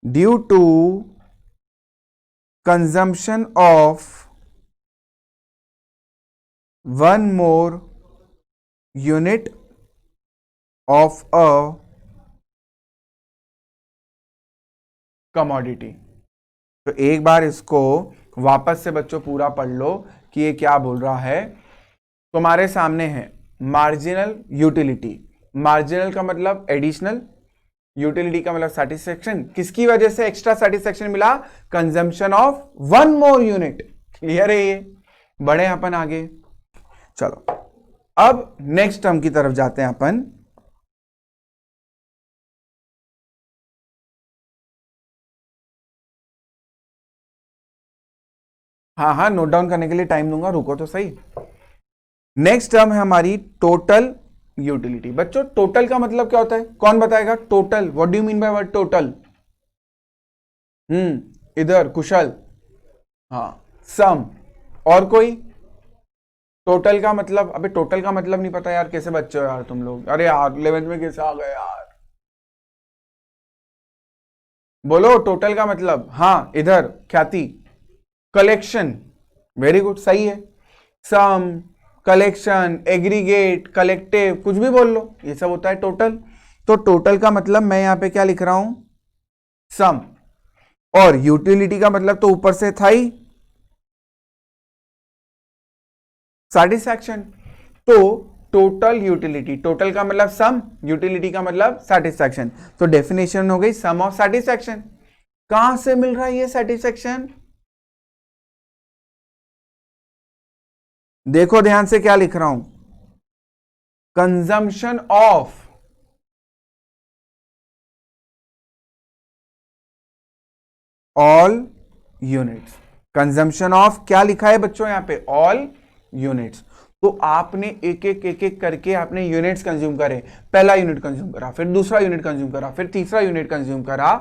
Due to consumption of one more unit of a commodity. तो एक बार इसको वापस से बच्चों पूरा पढ़ लो कि ये क्या बोल रहा है। तुम्हारे सामने है मार्जिनल यूटिलिटी, मार्जिनल का मतलब एडिशनल, यूटिलिटी का मतलब सेटिस्फैक्शन। किसकी वजह से एक्स्ट्रा सेटिस्फैक्शन मिला? Consumption of one more unit. Clear है ये? बढ़े अपन आगे। चलो अब नेक्स्ट टर्म की तरफ जाते हैं अपन। हाँ हाँ, नोट डाउन करने के लिए टाइम दूंगा, रुको तो सही। नेक्स्ट टर्म है हमारी टोटल यूटिलिटी। बच्चों टोटल का मतलब क्या होता है? कौन बताएगा? Total, what do you mean by word total? इधर कुशल। हाँ, सम। और कोई? टोटल का मतलब, अबे टोटल का मतलब नहीं पता यार, कैसे बच्चे हो यार तुम लोग? अरे यार 11th में कैसे आ गए यार? बोलो टोटल का मतलब। हाँ इधर ख्याति, कलेक्शन। वेरी गुड, सही है। सम, कलेक्शन, एग्रीगेट, कलेक्टिव, कुछ भी बोल लो, ये सब होता है टोटल। तो टोटल का मतलब मैं यहां पे क्या लिख रहा हूं? सम। और यूटिलिटी का मतलब तो ऊपर से था ही, सेटिस्फैक्शन। तो टोटल यूटिलिटी, टोटल का मतलब सम, यूटिलिटी का मतलब सेटिस्फैक्शन। तो डेफिनेशन हो गई सम ऑफ सेटिस्फैक्शन। कहां से मिल रहा है ये सेटिस्फैक्शन? देखो ध्यान से क्या लिख रहा हूं, consumption of all units. Consumption of क्या लिखा है बच्चों यहां पे, ऑल यूनिट्स। तो आपने एक एक करके आपने यूनिट्स कंज्यूम करे, पहला यूनिट कंज्यूम करा, फिर दूसरा यूनिट कंज्यूम करा, फिर तीसरा यूनिट कंज्यूम करा,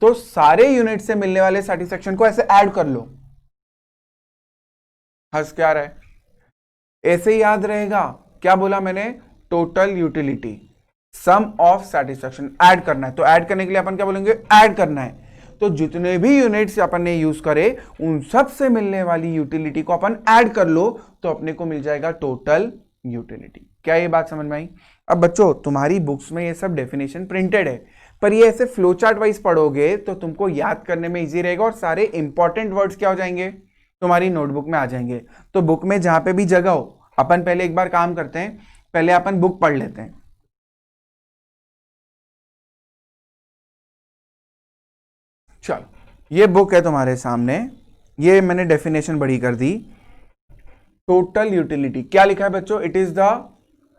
तो सारे यूनिट से मिलने वाले सैटिस्फैक्शन को ऐसे ऐड कर लो। हंस क्या रहा है, ऐसे याद रहेगा। क्या बोला मैंने, total utility sum of satisfaction add करना है। तो ऐड करने के लिए अपन क्या बोलेंगे, ऐड करना है। तो जितने भी यूनिट्स अपन ने यूज करे उन सब से मिलने वाली यूटिलिटी को अपन ऐड कर लो, तो अपने को मिल जाएगा टोटल यूटिलिटी। क्या ये बात समझ में आई? अब बच्चों तुम्हारी बुक्स में ये सब डेफिनेशन प्रिंटेड है, पर ये ऐसे फ्लो चार्ट वाइज पढ़ोगे तो तुमको याद करने में इजी रहेगा और सारे इंपॉर्टेंट वर्ड्स क्या हो जाएंगे, तुम्हारी नोटबुक में आ जाएंगे। तो बुक में जहां पे भी जगह हो, अपन पहले एक बार काम करते हैं, पहले अपन बुक पढ़ लेते हैं। चलो ये बुक है तुम्हारे सामने, ये मैंने डेफिनेशन बड़ी कर दी। टोटल यूटिलिटी क्या लिखा है बच्चों, it is the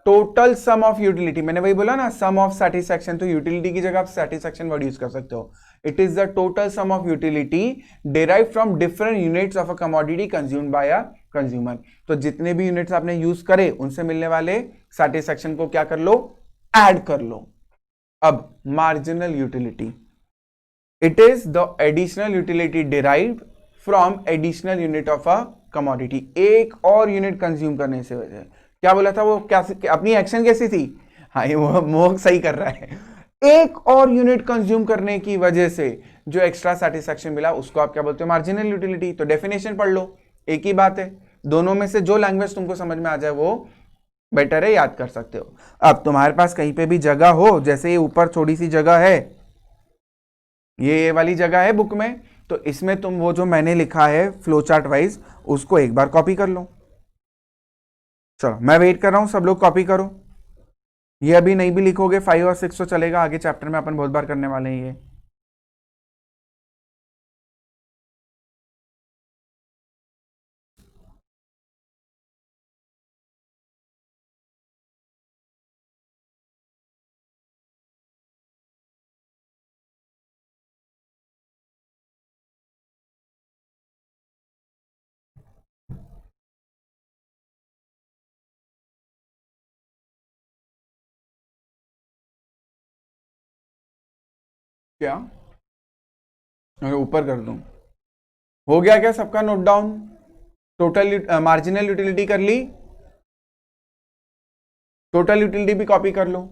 total sum of utility. मैंने वही बोला ना, सम ऑफ सैटिस्फैक्शन, तो यूटिलिटी की जगह आप सैटिस्फैक्शन वर्ड यूज कर सकते हो। It is the total sum of utility derive from different units of a commodity consumed by a consumer. तो जितने भी यूनिट्स आपने यूज करे उनसे मिलने वाले सैटिस्फैक्शन को क्या कर लो, ऐड कर लो। अब marginal utility, it is the additional utility derived from additional unit of a commodity. एक और यूनिट कंज्यूम करने से वजह, क्या बोला था वो, क्या अपनी एक्शन कैसी थी, हाँ ये मोह सही कर रहा है, एक और यूनिट कंज्यूम करने की वजह से जो एक्स्ट्रा सेटिस्फैक्शन मिला उसको आप क्या बोलते हो, मार्जिनल यूटिलिटी। तो डेफिनेशन पढ़ लो, एक ही बात है, दोनों में से जो लैंग्वेज तुमको समझ में आ जाए वो बेटर है, याद कर सकते हो। अब तुम्हारे पास कहीं पे भी जगह हो, जैसे ये ऊपर थोड़ी सी जगह है, ये वाली जगह है बुक में, तो इसमें तुम वो जो मैंने लिखा है फ्लो चार्ट वाइज उसको एक बार कॉपी कर लो। चलो मैं वेट कर रहा हूं, सब लोग कॉपी करो। ये अभी नहीं भी लिखोगे 5 और 6 तो चलेगा, आगे चैप्टर में अपन बहुत बार करने वाले हैं ये। क्या मैं ऊपर कर दूं, हो गया क्या सबका note down? Total marginal utility कर ली, टोटल यूटिलिटी भी कॉपी कर लो।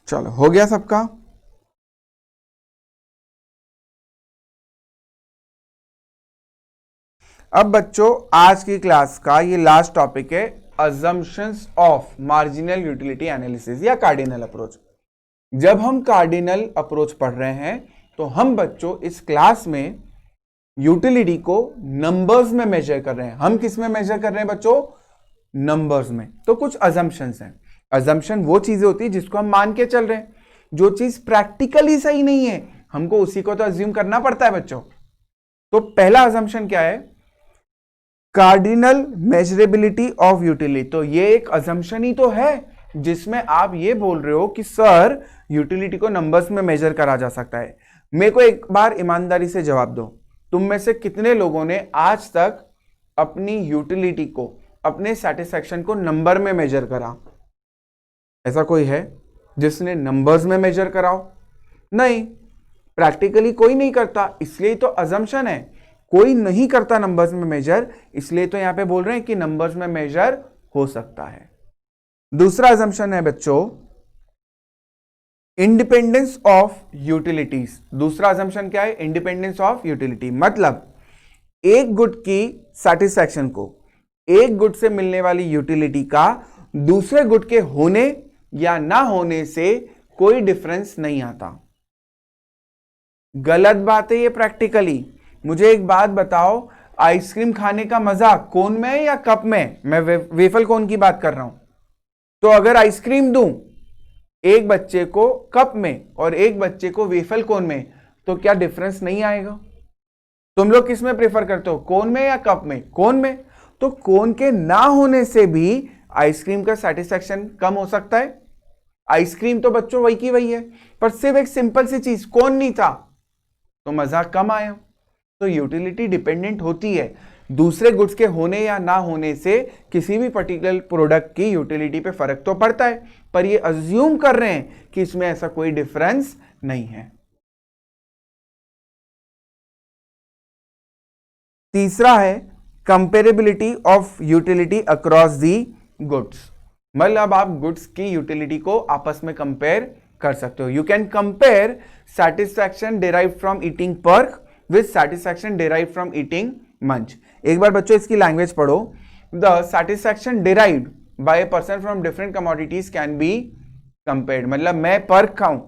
चलो हो गया सबका? अब बच्चों आज की क्लास का ये लास्ट टॉपिक है, assumptions of marginal utility analysis या कार्डिनल अप्रोच। जब हम कार्डिनल अप्रोच पढ़ रहे हैं तो हम बच्चों इस क्लास में यूटिलिटी को नंबर्स में मेजर कर रहे हैं। हम किस में मेजर कर रहे हैं बच्चों, नंबर्स में। तो कुछ अजम्पशंस हैं, अजम्पशन वो चीजें होती है जिसको हम मान के चल रहे हैं, जो चीज प्रैक्टिकली सही नहीं है हमको उसी को तो अज्यूम करना पड़ता है बच्चों। तो पहला अजम्पशन क्या है, कार्डिनल मेजरेबिलिटी ऑफ यूटिलिटी। तो ये एक अजम्पशन ही तो है जिसमें आप ये बोल रहे हो कि सर यूटिलिटी को नंबर्स में मेजर करा जा सकता है। मेरे को एक बार ईमानदारी से जवाब दो, तुम में से कितने लोगों ने आज तक अपनी यूटिलिटी को, अपने सेटिस्फैक्शन को नंबर में मेजर करा? ऐसा कोई है जिसने नंबर्स में मेजर कराओ? नहीं, प्रैक्टिकली कोई नहीं करता, इसलिए तो अजम्पशन है, कोई नहीं करता नंबर्स में मेजर, इसलिए तो यहां पे बोल रहे हैं कि नंबर्स में मेजर हो सकता है। दूसरा अजम्पशन है बच्चों, इंडिपेंडेंस ऑफ यूटिलिटीज। दूसरा अजम्पशन क्या है, इंडिपेंडेंस ऑफ यूटिलिटी। मतलब एक गुड की सेटिस्फैक्शन को, एक गुड से मिलने वाली यूटिलिटी का दूसरे गुड के होने या ना होने से कोई डिफरेंस नहीं आता। गलत बात है ये प्रैक्टिकली। मुझे एक बात बताओ, आइसक्रीम खाने का मजा कोन में है या कप में? मैं वेफल कोन की बात कर रहा हूं। तो अगर आइसक्रीम दूं एक बच्चे को कप में और एक बच्चे को वेफल कोन में, तो क्या डिफरेंस नहीं आएगा? तुम लोग किस में प्रेफर करते हो, कोन में या कप में? कोन में। तो कोन के ना होने से भी आइसक्रीम का सेटिस्फैक्शन कम हो सकता है। आइसक्रीम तो बच्चों वही की वही है, पर सिर्फ एक सिंपल सी चीज कोन नहीं था तो मजा कम आया। तो यूटिलिटी डिपेंडेंट होती है दूसरे गुड्स के होने या ना होने से। किसी भी पर्टिकुलर प्रोडक्ट की यूटिलिटी पे फर्क तो पड़ता है, पर ये अज्यूम कर रहे हैं कि इसमें ऐसा कोई डिफरेंस नहीं है। तीसरा है comparability of utility across the goods. मतलब आप गुड्स की यूटिलिटी को आपस में कंपेयर कर सकते हो। You can compare satisfaction derived from eating Perk with satisfaction derived from eating Munch. एक बार बच्चों इसकी लैंग्वेज पढ़ो। The satisfaction derived by a person from different commodities can be compared. मतलब मैं पर्क खाऊं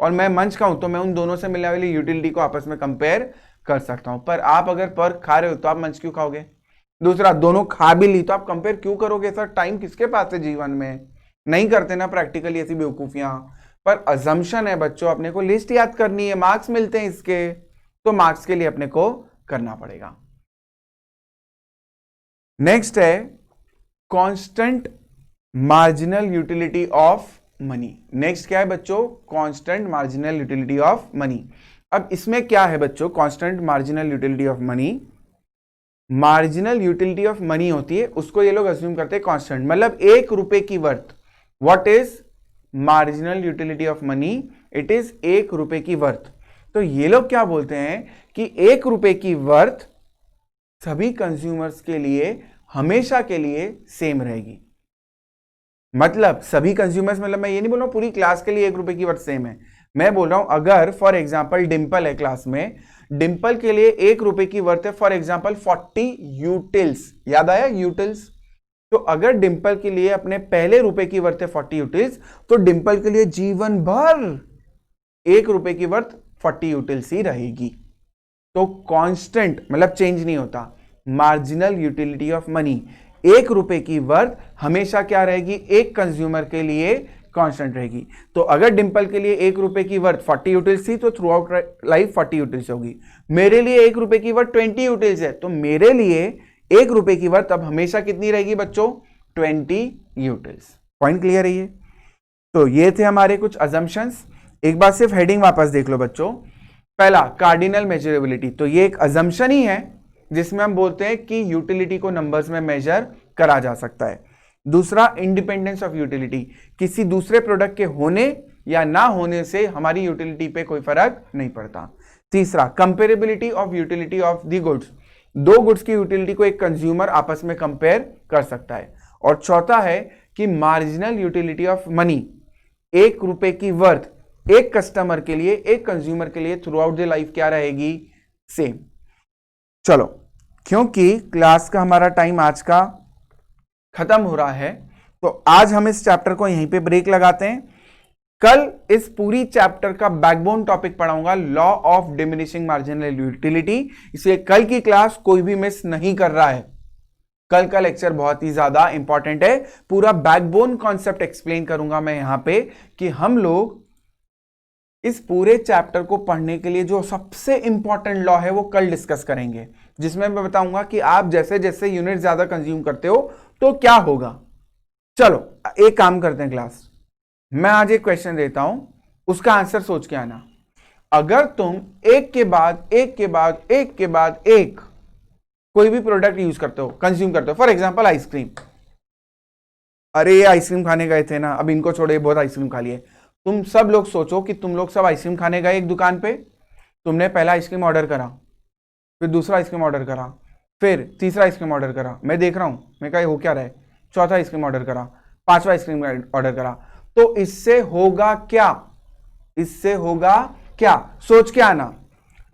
और मैं मंच खाऊं तो मैं उन दोनों से मिलने वाली यूटिलिटी को आपस में कंपेयर कर सकता हूं। पर आप अगर पर्क खा रहे हो तो आप मंच क्यों खाओगे? दूसरा, दोनों खा भी ली तो आप कंपेयर क्यों करोगे? सर टाइम किसके पास है जीवन में? नहीं करते ना प्रैक्टिकली ऐसी बेवकूफियां। पर अजम्पशन है बच्चों, अपने को लिस्ट याद करनी है, मार्क्स मिलते हैं इसके, तो मार्क्स के लिए अपने को करना पड़ेगा। नेक्स्ट है constant marginal utility of money. Next क्या है बच्चों? Constant marginal utility of money. अब इसमें क्या है बच्चों constant marginal utility of money? Marginal utility of money होती है, उसको ये लोग अज्यूम करते हैं कांस्टेंट, मतलब 1 रुपए की worth. What is marginal utility of money? It is 1 रुपए की वर्थ। तो ये लोग क्या बोलते हैं कि 1 रुपए की वर्थ सभी कंज्यूमर्स के लिए हमेशा के लिए सेम रहेगी। मतलब सभी कंज्यूमर्स, मतलब मैं ये नहीं बोल रहा हूं पूरी क्लास के लिए 1 रुपए की वर्थ सेम है। मैं बोल रहा हूं अगर फॉर एग्जांपल डिंपल है क्लास में, डिंपल के लिए 1 रुपए की वर्थ है फॉर एग्जांपल 40 यूटिल्स। याद आया यूटिल्स? तो अगर डिंपल के लिए अपने पहले रुपए की वर्थ है 40 यूटिल्स, तो डिंपल के लिए जीवन भर 1 रुपए की वर्थ 40 यूटिल्स ही रहेगी। तो कांस्टेंट मतलब चेंज नहीं होता। मार्जिनल यूटिलिटी ऑफ मनी, 1 रुपए की वर्थ हमेशा क्या रहेगी? एक कंज्यूमर के लिए कांस्टेंट रहेगी। तो अगर डिंपल के लिए 1 रुपए की वर्थ 40 यूटिल्स थी तो थ्रू आउट लाइफ 40 यूटिल्स होगी। मेरे लिए 1 रुपए की वर्थ 20 यूटिल्स है, तो मेरे लिए 1 रुपए की वर्थ अब हमेशा कितनी रहेगी बच्चों? 20 यूटिल्स। पॉइंट क्लियर है ये? तो ये थे हमारे कुछ अजम्पशंस। एक बार सिर्फ हेडिंग वापस देख लो बच्चों। पहला कार्डिनल मेजरेबिलिटी, तो ये एक अजम्पशन ही है जिसमें हम बोलते हैं कि यूटिलिटी को नंबर्स में मेजर करा जा सकता है। दूसरा इंडिपेंडेंस ऑफ यूटिलिटी, किसी दूसरे प्रोडक्ट के होने या ना होने से हमारी यूटिलिटी पे कोई फर्क नहीं पड़ता। तीसरा comparability of utility of the goods, 2 goods की यूटिलिटी को एक कंज्यूमर आपस में कंपेयर कर सकता है। और चौथा है कि मार्जिनल यूटिलिटी ऑफ मनी, 1 रुपए की वर्थ एक कस्टमर के लिए, एक कंज्यूमर के लिए थ्रू आउट द लाइफ क्या रहेगी? सेम। चलो, क्योंकि क्लास का हमारा टाइम आज का खत्म हो रहा है, तो आज हम इस चैप्टर को यहीं पे ब्रेक लगाते हैं। कल इस पूरी चैप्टर का बैकबोन टॉपिक पढ़ाऊंगा, law of diminishing marginal utility. इसलिए कल की क्लास कोई भी मिस नहीं कर रहा है। कल का लेक्चर बहुत ही ज्यादा इंपॉर्टेंट है। पूरा बैकबोन कॉन्सेप्ट एक्सप्लेन करूंगा मैं यहां पे कि हम लोग इस पूरे चैप्टर को पढ़ने के लिए जो सबसे इंपॉर्टेंट लॉ है वो कल डिस्कस करेंगे, जिसमें मैं बताऊंगा कि आप जैसे जैसे यूनिट ज्यादा कंज्यूम करते हो तो क्या होगा। चलो एक काम करते हैं क्लास, मैं आज एक क्वेश्चन देता हूं, उसका आंसर सोच के आना। अगर तुम एक के बाद एक के बाद एक के बाद एक कोई भी प्रोडक्ट यूज करते हो, कंज्यूम करते हो, फॉर एग्जांपल आइसक्रीम, अरे ये आइसक्रीम खाने गए थे ना, अब इनको छोड़े बहुत आइसक्रीम खा लिए। तुम सब लोग सोचो कि तुम लोग सब आइसक्रीम खाने गए एक दुकान पे, तुमने पहला आइसक्रीम ऑर्डर करा, फिर दूसरा आइसक्रीम ऑर्डर करा, फिर तीसरा आइसक्रीम ऑर्डर करा, मैं देख रहा हूं मैं कहा हो क्या रहा है, चौथा आइसक्रीम ऑर्डर करा, 5वां आइसक्रीम ऑर्डर करा। तो इससे होगा क्या? इससे होगा क्या? सोच के आना।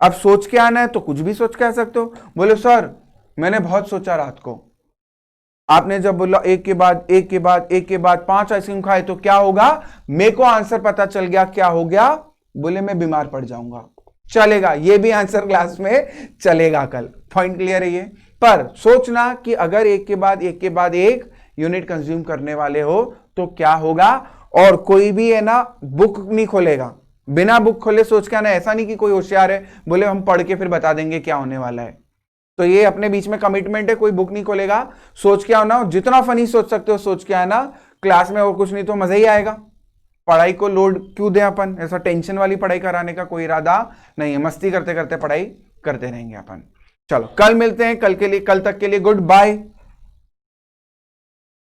अब सोच के आना है तो कुछ भी सोच के आ सकते हो। बोले सर मैंने बहुत सोचा रात को, आपने जब बोला एक के बाद एक के बाद एक के बाद 5 आइसक्रीम खाए तो क्या होगा? मेरे को आंसर पता चल गया, क्या हो गया? बोले मैं बीमार पड़ जाऊंगा। चलेगा, ये भी आंसर क्लास में चलेगा कल। पॉइंट क्लियर है ये? पर सोचना कि अगर एक के बाद एक यूनिट कंज्यूम करने वाले हो तो क्या होगा, और कोई भी है ना बुक नहीं खोलेगा, बिना बुक खोले सोच के आना। ऐसा नहीं कि कोई होशियार है बोले हम पढ़ के फिर बता देंगे क्या होने वाला है। तो ये अपने बीच में कमिटमेंट है, कोई बुक नहीं खोलेगा, सोच के आना, जितना फनी सोच सकते हो सोच के आना क्लास में, और कुछ नहीं तो मजा ही आएगा। पढ़ाई को लोड क्यों दें अपन, ऐसा टेंशन वाली पढ़ाई कराने का कोई इरादा नहीं है, मस्ती करते करते पढ़ाई करते रहेंगे अपन। चलो कल मिलते हैं, कल तक के लिए गुड बाय।